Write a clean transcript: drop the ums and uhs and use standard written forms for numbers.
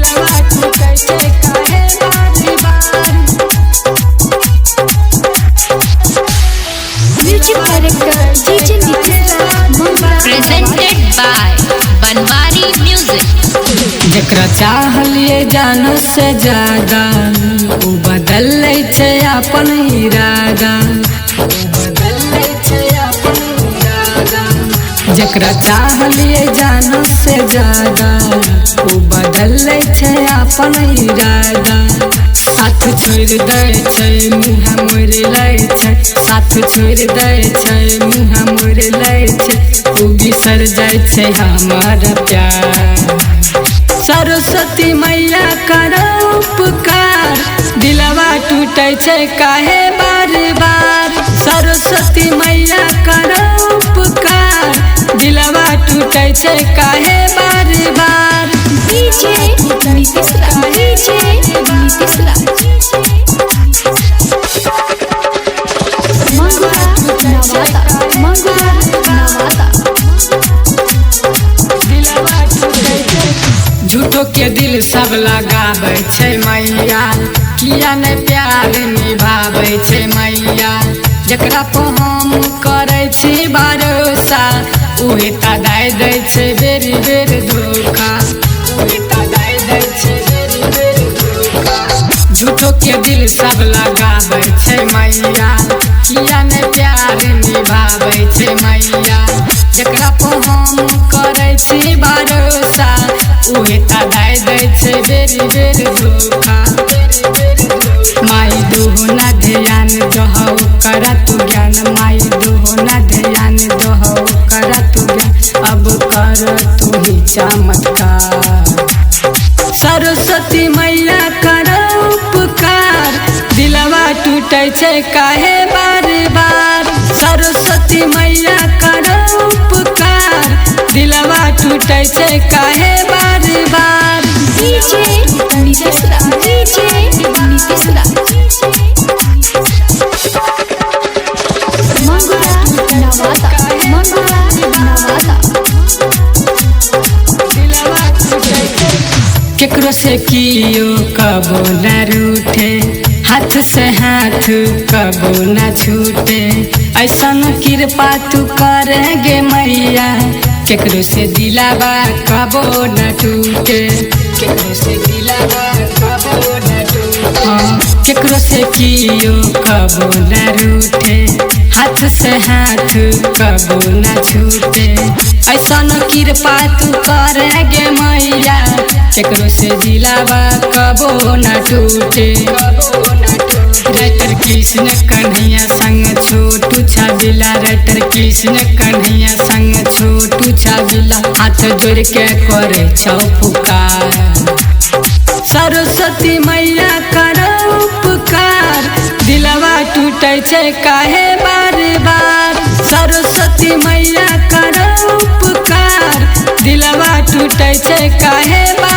दिलवा टूटे छै काहे बार बार। Music director DJ Nitish Mangra presented by Banwari music. जेकरा चाहलिए जान से ज्यादा उ बदल लै छै अपन इरादा। जेकरा चाहलिए जान से ज्यादा उ बदल लै छै अपन इरादा। साथ छोड़ दै छै मुँह मोड़ लै छै, साथ छोड़ दै छै मुँह मोड़ लै छै, उ बिसर जाइ छै हमर प्यार। सरस्वती मैया करो उपकार, दिलवा टूटे छै काहे बार बार। सरस्वती मैया करो उपकार, दिलवा टूटे छै काहे बार बार। DJ Nitish DJ Nitish Mangra Nawada Mangra Nawada. झूठो के दिल सब लगाबै छै मैया, किया ने प्यार निभाबै छै मैया। जेकरा पे हम करै छी भरोसा उहे ता दै छै बेरी बेर धोखा, उहे ता दै छै बेरी बेर धोखा। झूठो के दिल सब लगाबै छै मैया, किया ने प्यार निभाबै छै मैया। जेकरा पे हम करै छी भरोसा उहे ता दै छै बेरी बेर धोखा। माई दोहो ना ध्यान दहौ करा तू ज्ञान, माई दोहो ना ध्यान दहौ करा तू ज्ञान, अब कर तू ही चमत्कार। सरस्वती मैया करो उपकार, दिलवा टूटे छै काहे बार बार। सरस्वती मैया करो उपकार, दिलवा टूटे छै काहे बार बार। DJ Nitish DJ Nitish Mangra Nawada Mangra Nawada. केकरो से कियो कबो न रूठे, हाथ से हाथ कबो न छूटे, ऐसन कृपा तू करेंगे मैया। केकरो से दिलावा कबो न टूटे, केकरो से दिलावा कबो न टूटे। हाँ, केकरो से कियो कबो न रूठे, हाथ से हाथ कबो न छूटे, ऐसन कृपा तू करेंगे मैया। केकरो से दिलावा कबो न टूटे। राइटर कृष्ण कन्हैया संग छोटू छबिला, राइटर कृष्ण कन्हैया संग छोटू छबिला, हाथ जोड़ के करे छौ पुकार। सरस्वती मैया करो उपकार, दिलवा टूटे छै काहे बार बार। सरस्वती मैया करो उपकार, दिलवा टूटे छै काहे बार।